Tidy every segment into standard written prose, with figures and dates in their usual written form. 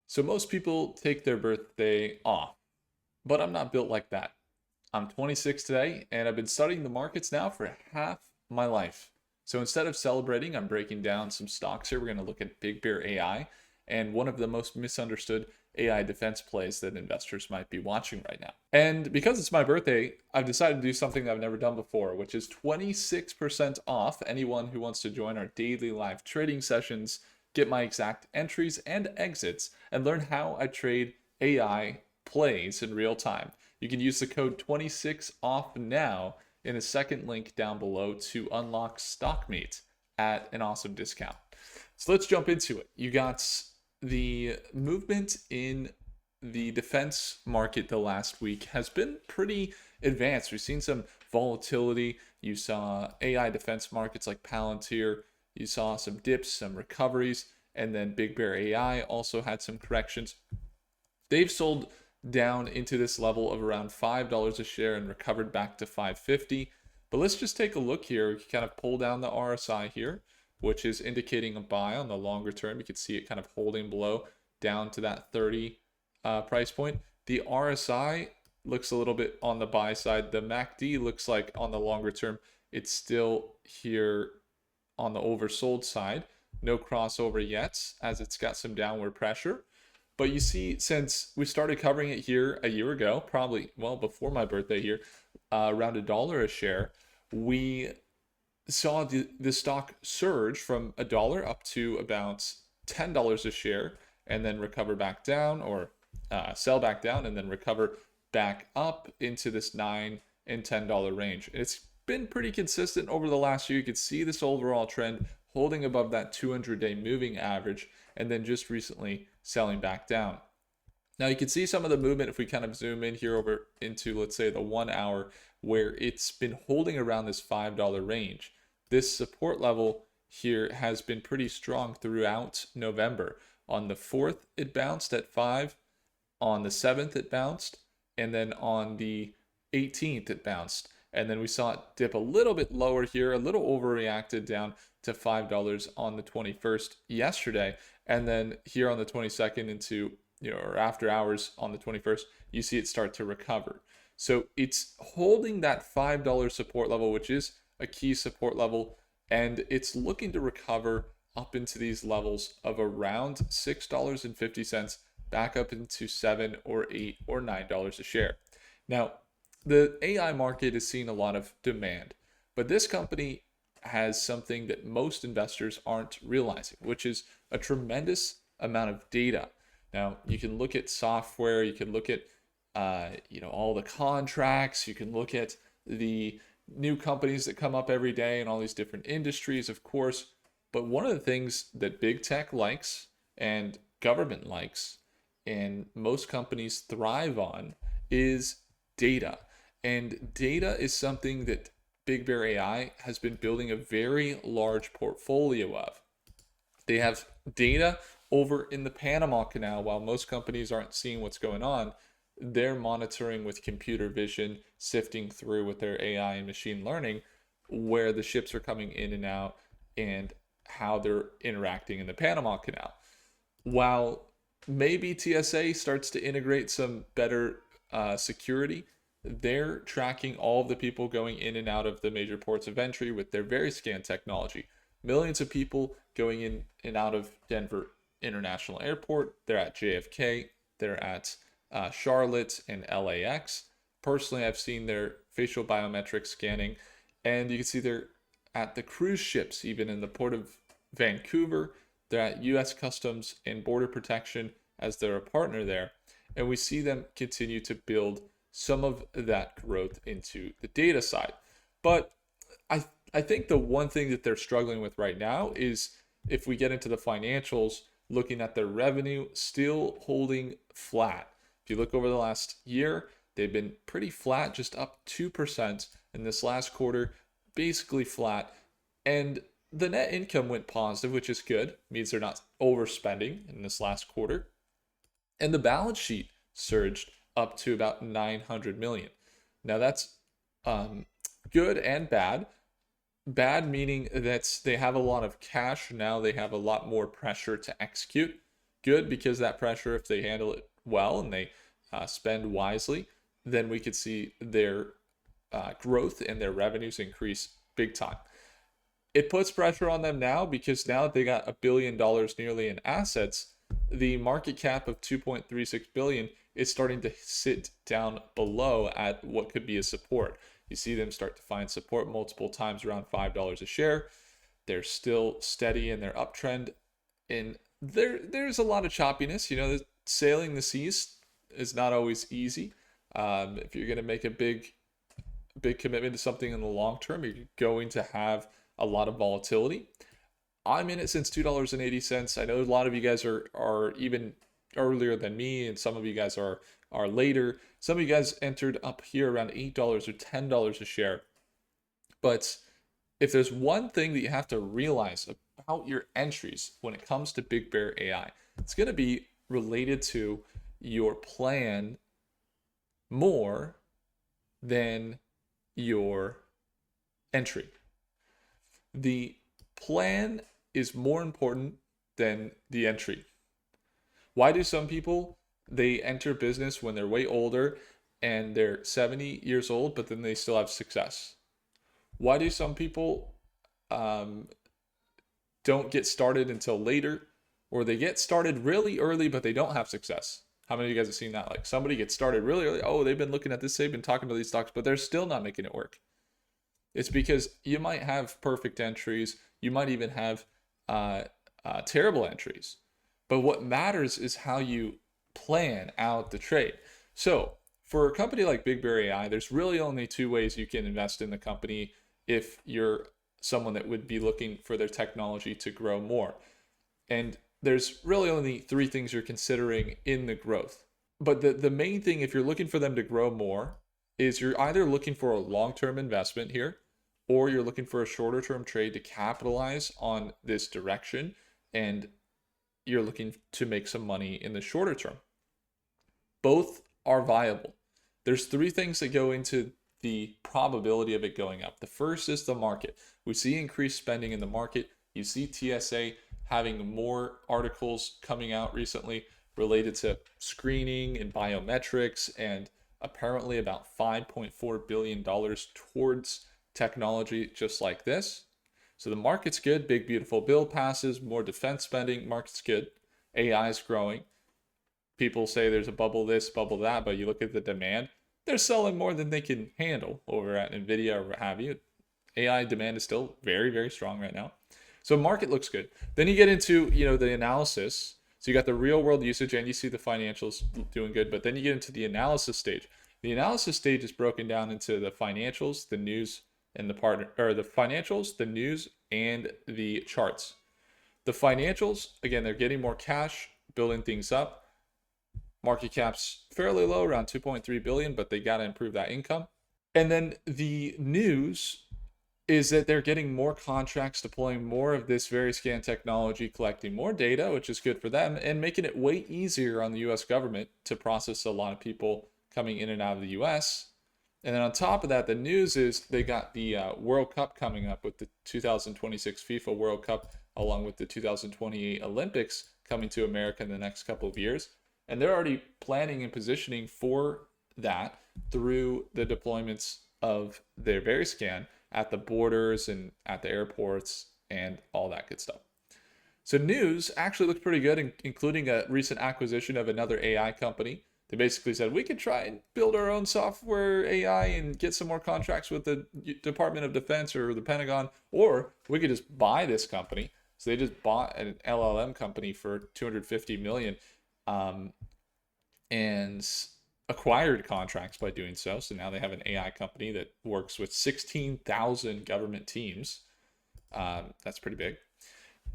So most people take their birthday off, but I'm not built like that. I'm 26 today, and I've been studying the markets now for half my life. So instead of celebrating, I'm breaking down some stocks here. We're going to look at BigBear.AI and one of the most misunderstood AI defense plays that investors might be watching right now. And because it's my birthday, I've decided to do something that I've never done before, which is 26% off anyone who wants to join our daily live trading sessions, get my exact entries and exits, and learn how I trade AI plays in real time. You can use the code 26OFF now in the second link down below to unlock StockMeet at an awesome discount. So let's jump into it. You got the movement in the defense market the last week has been pretty advanced. We've seen some volatility. You saw AI defense markets like Palantir. You saw some dips, some recoveries, and then BigBear.AI also had some corrections. They've sold down into this level of around $5 a share and recovered back to $5.50. But let's just take a look here. We can kind of pull down the RSI here, which is indicating a buy on the longer term. You can see it kind of holding below down to that 30 price point. The RSI looks a little bit on the buy side. The MACD looks like on the longer term, it's still here on the oversold side. No crossover yet, as it's got some downward pressure. But you see, since we started covering it here a year ago, probably, well, before my birthday here, around $1 a share, we saw the stock surge from $1 up to about $10 a share and then recover back down, or sell back down and then recover back up into this $9 and $10 range. It's been pretty consistent over the last year. You can see this overall trend holding above that 200-day moving average and then just recently selling back down. Now you can see some of the movement if we kind of zoom in here over into, let's say, the 1 hour, where it's been holding around this $5 range. This support level here has been pretty strong throughout November. On the 4th, it bounced at 5. On the 7th, it bounced. And then on the 18th, it bounced. And then we saw it dip a little bit lower here, a little overreacted down to $5 on the 21st yesterday. And then here on the 22nd into, or after hours on the 21st, you see it start to recover. So it's holding that $5 support level, which is a key support level, and it's looking to recover up into these levels of around $6.50 back up into $7 or $8 or $9 a share. Now, the AI market is seeing a lot of demand, but this company has something that most investors aren't realizing, which is a tremendous amount of data. Now, you can look at software, you can look at all the contracts, you can look at the new companies that come up every day in all these different industries, of course. But one of the things that big tech likes and government likes and most companies thrive on is data. And data is something that BigBear.AI has been building a very large portfolio of. They have data over in the Panama Canal. While most companies aren't seeing what's going on, they're monitoring with computer vision, sifting through with their AI and machine learning where the ships are coming in and out and how they're interacting in the Panama Canal. While maybe TSA starts to integrate some better security, they're tracking all of the people going in and out of the major ports of entry with their Variscan technology. Millions of people going in and out of Denver International Airport. They're at JFK. They're at Charlotte and LAX. Personally, I've seen their facial biometric scanning, and you can see they're at the cruise ships, even in the port of Vancouver. They're at U.S. Customs and Border Protection as they're a partner there. And we see them continue to build some of that growth into the data side. But I think the one thing that they're struggling with right now is, if we get into the financials, looking at their revenue still holding flat. If you look over the last year, they've been pretty flat, just up 2%. In this last quarter, basically flat. And the net income went positive, which is good. It means they're not overspending in this last quarter. And the balance sheet surged up to about 900 million. Now that's good and bad. Bad meaning that they have a lot of cash now. They have a lot more pressure to execute. good because that pressure, if they handle it well and they spend wisely, then we could see their growth and their revenues increase big time. It puts pressure on them now because now that they got $1 billion nearly in assets, the market cap of 2.36 billion is starting to sit down below at what could be a support. You see them start to find support multiple times around $5 a share. They're still steady in their uptrend, and there's a lot of choppiness. Sailing the seas is not always easy. If you're going to make a big commitment to something in the long term, you're going to have a lot of volatility. I'm in it since $2.80. I know a lot of you guys are even earlier than me, and some of you guys are later. Some of you guys entered up here around $8 or $10 a share. But if there's one thing that you have to realize about your entries when it comes to BigBear.AI, it's going to be related to your plan more than your entry. The plan is more important than the entry. Why do some people, they enter business when they're way older and they're 70 years old, but then they still have success? Why do some people don't get started until later, or they get started really early but they don't have success? How many of you guys have seen that? Like, somebody gets started really early. Oh, they've been looking at this, they've been talking to these stocks, but they're still not making it work. It's because you might have perfect entries. You might even have terrible entries. But what matters is how you plan out the trade. So for a company like BigBear.AI, there's really only two ways you can invest in the company if you're someone that would be looking for their technology to grow more. And there's really only three things you're considering in the growth. But the main thing, if you're looking for them to grow more, is you're either looking for a long-term investment here, or you're looking for a shorter-term trade to capitalize on this direction, and you're looking to make some money in the shorter term. Both are viable. There's three things that go into the probability of it going up. The first is the market. We see increased spending in the market. You see TSA having more articles coming out recently related to screening and biometrics, and apparently about $5.4 billion towards technology just like this. So the market's good. Big beautiful bill passes, more defense spending. Market's good. AI is growing. People say there's a bubble this, bubble that, but you look at the demand, they're selling more than they can handle over at Nvidia or what have you. AI demand is still very, very strong right now. So market looks good. Then you get into, the analysis. So you got the real world usage and you see the financials doing good, but then you get into the analysis stage. The analysis stage is broken down into the financials, the news, and the financials, the news, and the charts. The financials, again, they're getting more cash, building things up. Market cap's fairly low, around 2.3 billion, but they got to improve that income. And then the news is that they're getting more contracts, deploying more of this Variscan technology, collecting more data, which is good for them, and making it way easier on the US government to process a lot of people coming in and out of the US. And then on top of that, the news is they got the World Cup coming up with the 2026 FIFA World Cup, along with the 2028 Olympics coming to America in the next couple of years. And they're already planning and positioning for that through the deployments of their Variscan at the borders and at the airports and all that good stuff. So news actually looks pretty good, including a recent acquisition of another AI company. They basically said, we could try and build our own software AI and get some more contracts with the Department of Defense or the Pentagon, or we could just buy this company. So they just bought an LLM company for $250 million and acquired contracts by doing so. So now they have an AI company that works with 16,000 government teams. That's pretty big.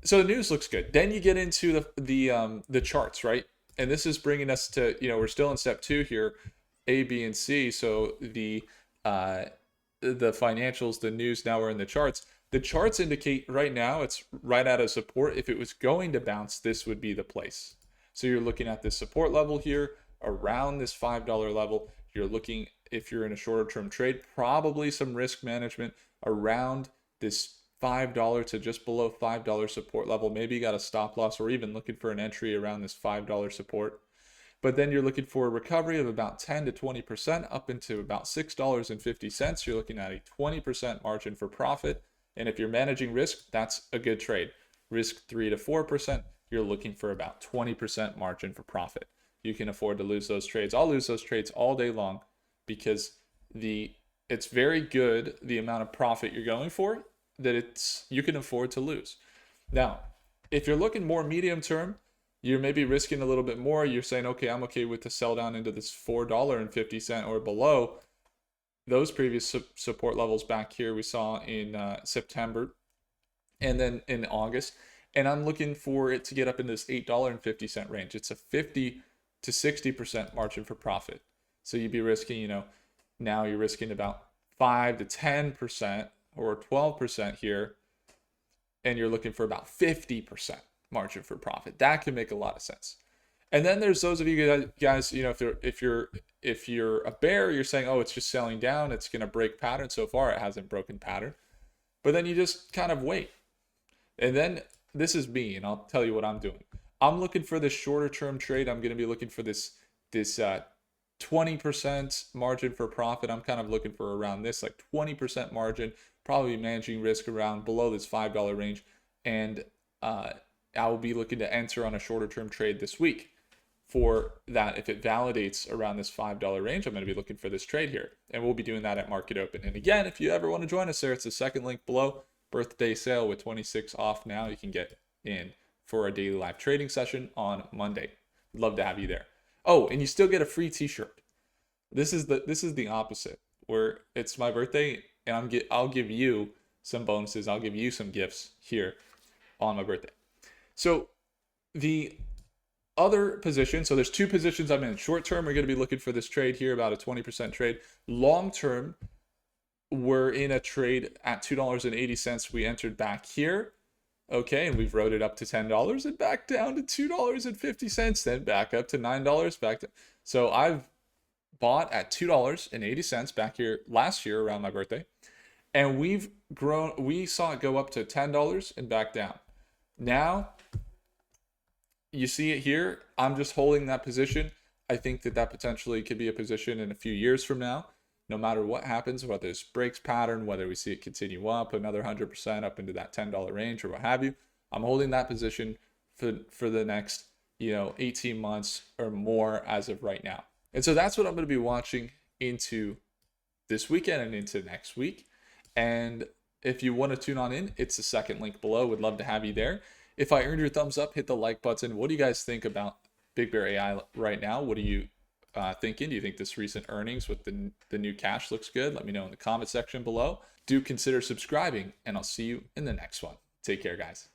So the news looks good. Then you get into the charts, right? And this is bringing us to, we're still in step 2 here, A, B, and C. So the financials, the news, now we're in the charts. The charts indicate right now it's right out of support. If it was going to bounce, this would be the place. So you're looking at this support level here around this $5 level. You're looking, if you're in a shorter term trade, probably some risk management around this $5 to just below $5 support level. Maybe you got a stop loss or even looking for an entry around this $5 support. But then you're looking for a recovery of about 10 to 20% up into about $6.50. You're looking at a 20% margin for profit. And if you're managing risk, that's a good trade. Risk 3 to 4%, you're looking for about 20% margin for profit. You can afford to lose those trades. I'll lose those trades all day long because it's very good the amount of profit you're going for that you can afford to lose. Now, if you're looking more medium term, you're maybe risking a little bit more. You're saying, okay, I'm okay with the sell down into this $4.50 or below. Those previous support levels back here we saw in September and then in August. And I'm looking for it to get up into this $8.50 range. It's a 50 to 60% margin for profit. So you'd be risking, now you're risking about 5 to 10% or 12% here. And you're looking for about 50% margin for profit. That can make a lot of sense. And then there's those of you guys, if you're a bear, you're saying, oh, it's just selling down, it's going to break pattern. So far, it hasn't broken pattern. But then you just kind of wait. And then this is me, and I'll tell you what I'm doing. I'm looking for this shorter term trade. I'm going to be looking for this 20% margin for profit. I'm kind of looking for around this, like 20% margin, probably managing risk around below this $5 range. And I will be looking to enter on a shorter term trade this week for that. If it validates around this $5 range, I'm going to be looking for this trade here. And we'll be doing that at market open. And again, if you ever want to join us there, it's the second link below. Birthday sale with 26 off now. You can get in for a daily live trading session on Monday. I'd love to have you there. Oh, and you still get a free t-shirt. This is the opposite, where it's my birthday and I'll give you some bonuses. I'll give you some gifts here on my birthday. So the other position, so there's two positions I'm in. Short term, we're going to be looking for this trade here, about a 20% trade. Long term, we're in a trade at $2.80. We entered back here. Okay, and we've rode it up to $10 and back down to $2.50, then back up to $9, back to. So I've bought at $2.80 back here last year around my birthday. And we've grown, we saw it go up to $10 and back down. Now, you see it here. I'm just holding that position. I think that potentially could be a position in a few years from now, no matter what happens, whether this breaks pattern, whether we see it continue up another 100% up into that $10 range or what have you. I'm holding that position for the next, 18 months or more as of right now. And so that's what I'm going to be watching into this weekend and into next week. And if you want to tune on in, it's the second link below. Would love to have you there. If I earned your thumbs up, hit the like button. What do you guys think about BigBear.AI right now? What are you thinking? Do you think this recent earnings with the new cash looks good? Let me know in the comment section below. Do consider subscribing, and I'll see you in the next one. Take care, guys.